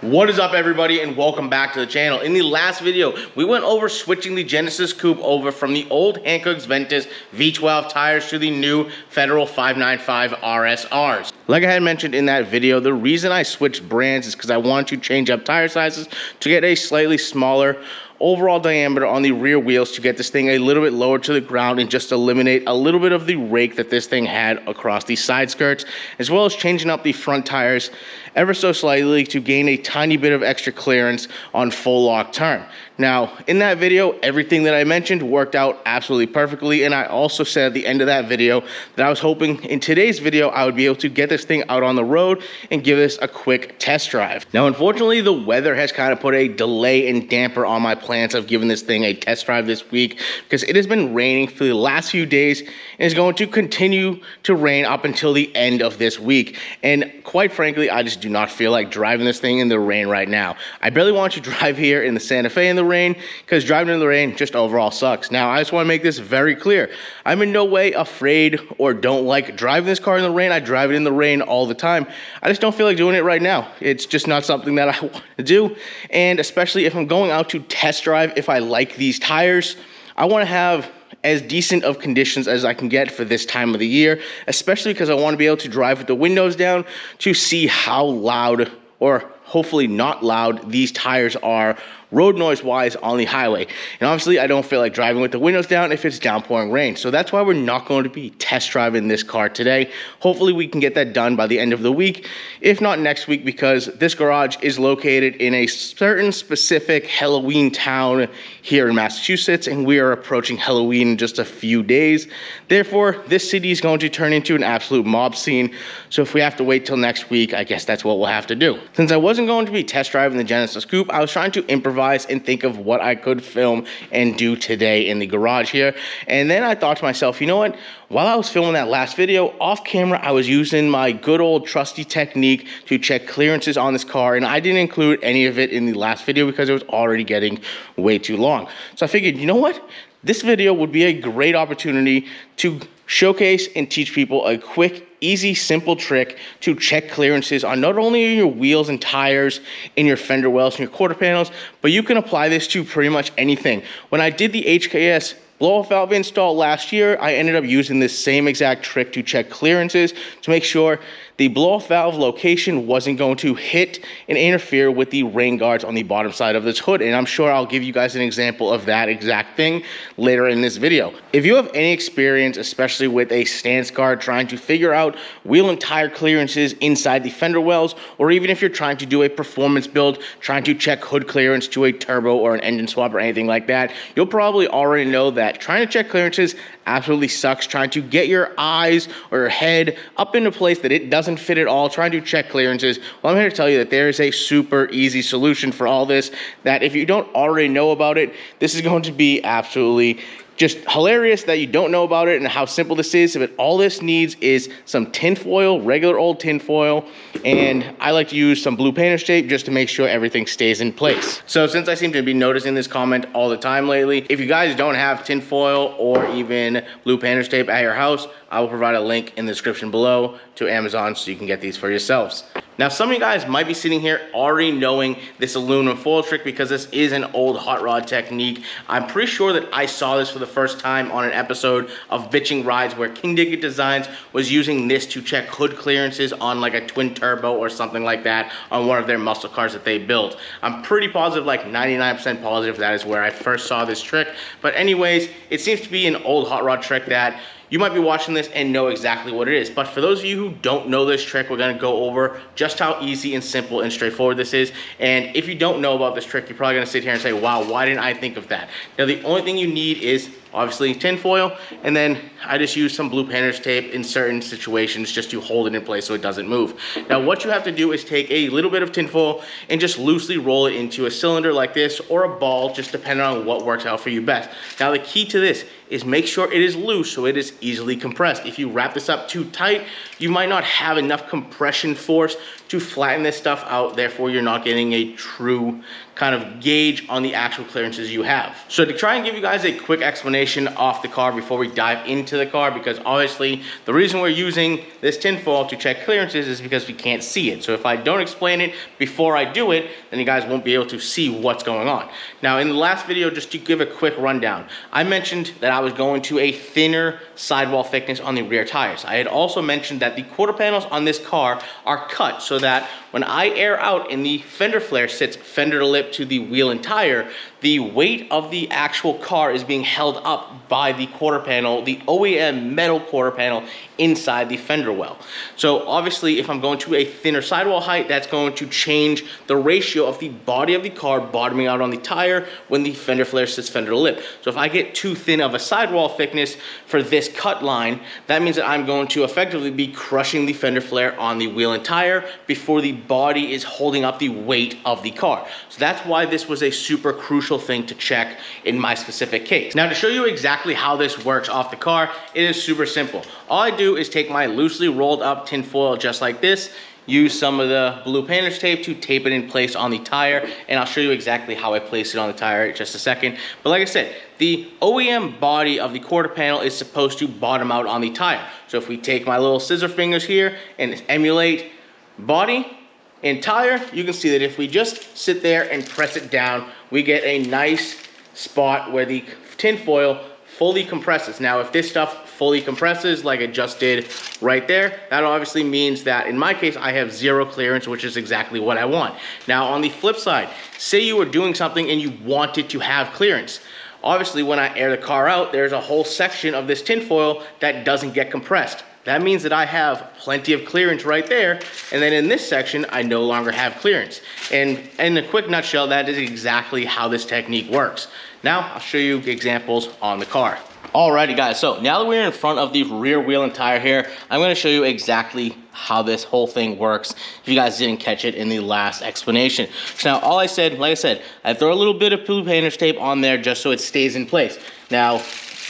What is up, everybody, and welcome back to the channel. In the last video, we went over switching the Genesis Coupe over from the old Hankook's Ventus V12 tires to the new Federal 595 RSRs. Like I had mentioned in that video, the reason I switched brands is because I wanted to change up tire sizes to get a slightly smaller overall diameter on the rear wheels to get this thing a little bit lower to the ground and just eliminate a little bit of the rake that this thing had across the side skirts, as well as changing up the front tires ever so slightly to gain a tiny bit of extra clearance on full lock turn. Now, in that video, everything that I mentioned worked out absolutely perfectly, and I also said at the end of that video that I was hoping in today's video I would be able to get this thing out on the road and give this a quick test drive. Now, unfortunately, the weather has kind of put a delay and damper on my plans of giving this thing a test drive this week because it has been raining for the last few days and is going to continue to rain up until the end of this week. And quite frankly, I just do not feel like driving this thing in the rain right now. I barely want to drive here in the Santa Fe in the rain because driving in the rain just overall sucks. Now, I just want to make this very clear. I'm in no way afraid or don't like driving this car in the rain. I drive it in the rain all the time. I just don't feel like doing it right now. It's just not something that I want to do. And especially if I'm going out to test drive, if I like these tires, I want to have as decent of conditions as I can get for this time of the year, especially because I want to be able to drive with the windows down to see how loud, or hopefully not loud, these tires are road noise wise on the highway. And obviously I don't feel like driving with the windows down if it's downpouring rain. So that's why we're not going to be test driving this car today. Hopefully we can get that done by the end of the week, if not next week, because this garage is located in a certain specific Halloween town here in Massachusetts, and we are approaching Halloween in just a few days. Therefore, this city is going to turn into an absolute mob scene. So if we have to wait till next week, I guess that's what we'll have to do. Since I wasn't going to be test driving the Genesis Coupe, I was trying to improvise and think of what I could film and do today in the garage here. And then I thought to myself, you know what? While I was filming that last video, off camera, I was using my good old trusty technique to check clearances on this car, and I didn't include any of it in the last video because it was already getting way too long. So I figured, you know what? This video would be a great opportunity to showcase and teach people a quick, easy, simple trick to check clearances on not only your wheels and tires, in your fender wells and your quarter panels, but you can apply this to pretty much anything. When I did the HKS blow-off valve install last year, I ended up using this same exact trick to check clearances to make sure the blow-off valve location wasn't going to hit and interfere with the rain guards on the bottom side of this hood. And I'm sure I'll give you guys an example of that exact thing later in this video. If you have any experience, especially with a stance guard, trying to figure out wheel and tire clearances inside the fender wells, or even if you're trying to do a performance build, trying to check hood clearance to a turbo or an engine swap or anything like that, you'll probably already know that trying to check clearances absolutely sucks. Trying to get your eyes or your head up into place that it doesn't fit at all, trying to check clearances. Well, I'm here to tell you that there is a super easy solution for all this, that if you don't already know about it, this is going to be absolutely just hilarious that you don't know about it and how simple this is. But all this needs is some tin foil, regular old tin foil, and I like to use some blue painter's tape just to make sure everything stays in place. So since I seem to be noticing this comment all the time lately, if you guys don't have tin foil or even blue painter's tape at your house, I will provide a link in the description below to Amazon so you can get these for yourselves. Now, some of you guys might be sitting here already knowing this aluminum foil trick because this is an old hot rod technique. I'm pretty sure that I saw this for the first time on an episode of Bitching Rides where King Diggit Designs was using this to check hood clearances on like a twin turbo or something like that on one of their muscle cars that they built. I'm pretty positive, like 99% positive, that is where I first saw this trick. But anyways, it seems to be an old hot rod trick that you might be watching this and know exactly what it is. But for those of you who don't know this trick, we're gonna go over just how easy and simple and straightforward this is. And if you don't know about this trick, you're probably gonna sit here and say, wow, why didn't I think of that? Now, the only thing you need is obviously tin foil, and then I just use some blue painter's tape in certain situations just to hold it in place so it doesn't move. Now, what you have to do is take a little bit of tin foil and just loosely roll it into a cylinder like this or a ball, just depending on what works out for you best. Now, the key to this is make sure it is loose so it is easily compressed. If you wrap this up too tight, you might not have enough compression force to flatten this stuff out. Therefore, you're not getting a true kind of gauge on the actual clearances you have. So to try and give you guys a quick explanation information off the car before we dive into the car, because obviously the reason we're using this tinfoil to check clearances is because we can't see it. So if I don't explain it before I do it, then you guys won't be able to see what's going on. Now in the last video, just to give a quick rundown, I mentioned that I was going to a thinner sidewall thickness on the rear tires. I had also mentioned that the quarter panels on this car are cut so that when I air out and the fender flare sits fender to lip to the wheel and tire, the weight of the actual car is being held up by the quarter panel, the OEM metal quarter panel inside the fender well. So obviously if I'm going to a thinner sidewall height, that's going to change the ratio of the body of the car bottoming out on the tire when the fender flare sits fender to lip. So if I get too thin of a sidewall thickness for this cut line, that means that I'm going to effectively be crushing the fender flare on the wheel and tire before the body is holding up the weight of the car. So that's why this was a super crucial thing to check in my specific case. Now to show you exactly how this works off the car, it is super simple. All I do is take my loosely rolled up tin foil just like this, use some of the blue painter's tape to tape it in place on the tire, and I'll show you exactly how I place it on the tire in just a second. But like I said, the OEM body of the quarter panel is supposed to bottom out on the tire. So if we take my little scissor fingers here and emulate body and tire, you can see that if we just sit there and press it down, we get a nice spot where the tin foil fully compresses. Now, if this stuff fully compresses like it just did right there, that obviously means that in my case, I have zero clearance, which is exactly what I want. Now, on the flip side, say you were doing something and you wanted to have clearance. Obviously, when I air the car out, there's a whole section of this tin foil that doesn't get compressed. That means that I have plenty of clearance right there, and then in this section, I no longer have clearance. And in a quick nutshell, that is exactly how this technique works. Now, I'll show you examples on the car. Alrighty guys, so now that we're in front of the rear wheel and tire here, I'm gonna show you exactly how this whole thing works if you guys didn't catch it in the last explanation. So now all I said, like I said, I throw a little bit of blue painter's tape on there just so it stays in place. Now,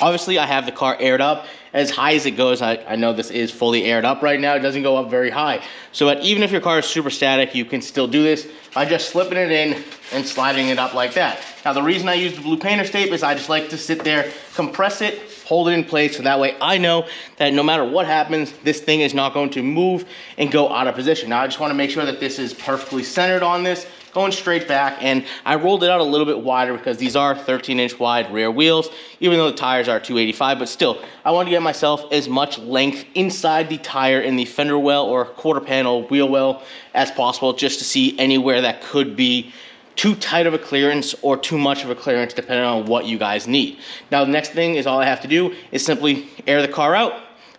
obviously I have the car aired up as high as it goes. I know this is fully aired up right now. It doesn't go up very high. So that even if your car is super static, you can still do this by just slipping it in and sliding it up like that. Now the reason I use the blue painter's tape is I just like to sit there, compress it, hold it in place, so that way I know that no matter what happens, this thing is not going to move and go out of position. Now I just want to make sure that this is perfectly centered on this, going straight back, and I rolled it out a little bit wider because these are 13-inch wide rear wheels, even though the tires are 285, but still, I want to get myself as much length inside the tire in the fender well or quarter panel wheel well as possible, just to see anywhere that could be too tight of a clearance or too much of a clearance, depending on what you guys need. Now, the next thing is all I have to do is simply air the car out,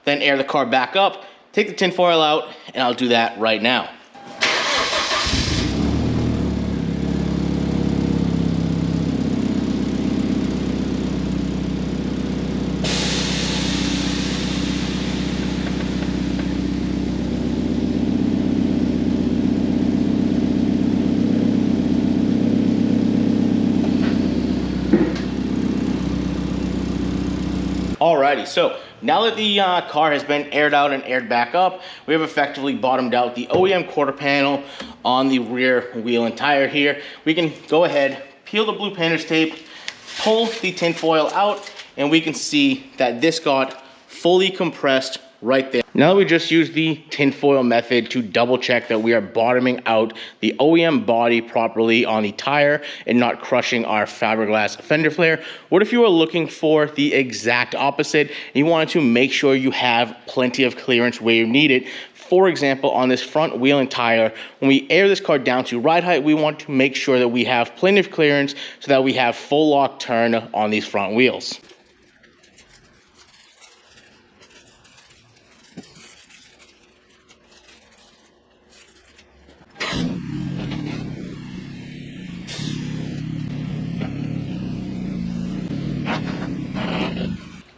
then air the car back up, take the tin foil out, and I'll do that right now. Alrighty, so now that the car has been aired out and aired back up, we have effectively bottomed out the OEM quarter panel on the rear wheel and tire here. We can go ahead, peel the blue painter's tape, pull the tin foil out, and we can see that this got fully compressed right there. Now we just use the tinfoil method to double check that we are bottoming out the OEM body properly on the tire and not crushing our fiberglass fender flare. What if you were looking for the exact opposite and you wanted to make sure you have plenty of clearance where you need it? For example, on this front wheel and tire, when we air this car down to ride height, we want to make sure that we have plenty of clearance so that we have full lock turn on these front wheels.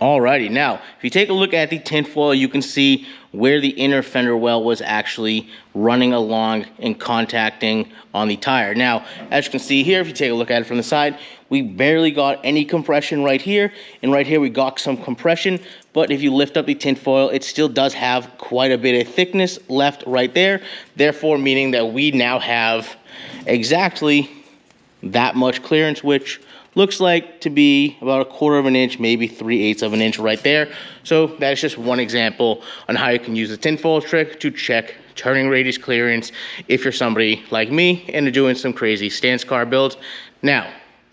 Alrighty, now if you take a look at the tinfoil, you can see where the inner fender well was actually running along and contacting on the tire. Now, as you can see here, if you take a look at it from the side, we barely got any compression right here, and right here we got some compression, but if you lift up the tinfoil, it still does have quite a bit of thickness left right there, therefore meaning that we now have exactly that much clearance, which looks like to be about 1/4 of an inch, maybe 3/8 of an inch right there. So that's just one example on how you can use the tinfoil trick to check turning radius clearance if you're somebody like me and are doing some crazy stance car builds. Now,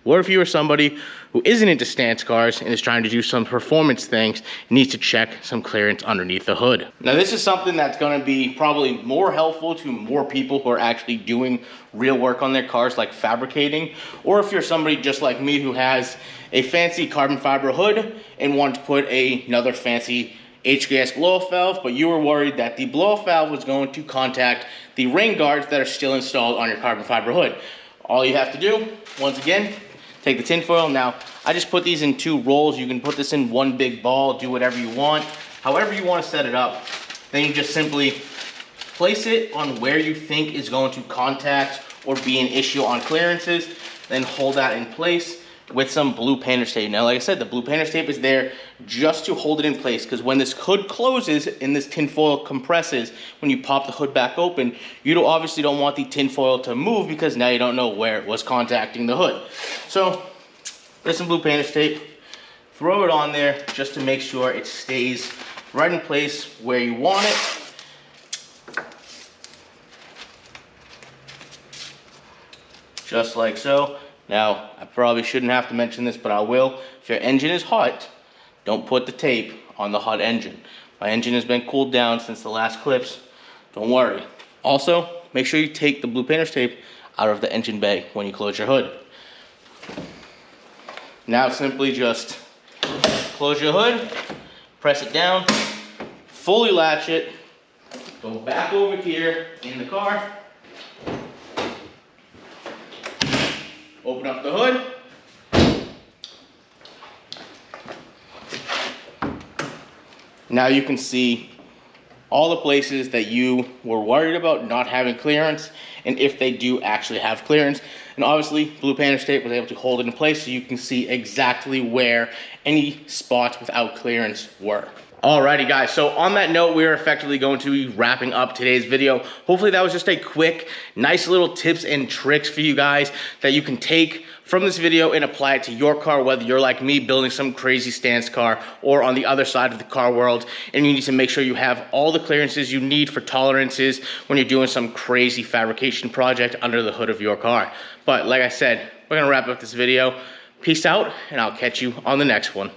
what if you are somebody who isn't into stance cars and is trying to do some performance things, needs to check some clearance underneath the hood? Now, this is something that's going to be probably more helpful to more people who are actually doing real work on their cars, like fabricating, or if you're somebody just like me who has a fancy carbon fiber hood and wanted to put another fancy HGS blow-off valve, but you were worried that the blow-off valve was going to contact the rain guards that are still installed on your carbon fiber hood. All you have to do, once again, take the tinfoil. Now, I just put these in 2 rolls. You can put this in one big ball, do whatever you want, however you want to set it up. Then you just simply place it on where you think is going to contact or be an issue on clearances, then hold that in place with some blue painter's tape. Now, like I said, the blue painter's tape is there just to hold it in place, because when this hood closes and this tinfoil compresses, when you pop the hood back open, you obviously don't want the tinfoil to move, because now you don't know where it was contacting the hood. So there's some blue painter's tape. Throw it on there just to make sure it stays right in place where you want it. Just like so. Now, I probably shouldn't have to mention this, but I will. If your engine is hot, don't put the tape on the hot engine. My engine has been cooled down since the last clips. Don't worry. Also, make sure you take the blue painter's tape out of the engine bay when you close your hood. Now, simply just close your hood, press it down, fully latch it, go back over here in the car, open up the hood. Now you can see all the places that you were worried about not having clearance, and if they do actually have clearance. And obviously, blue painter's tape was able to hold it in place so you can see exactly where any spots without clearance were. Alrighty guys, so on that note, we are effectively going to be wrapping up today's video. Hopefully that was just a quick, nice little tips and tricks for you guys that you can take from this video and apply it to your car, whether you're like me building some crazy stance car or on the other side of the car world, and you need to make sure you have all the clearances you need for tolerances when you're doing some crazy fabrication project under the hood of your car. But like I said, we're gonna wrap up this video. Peace out, and I'll catch you on the next one.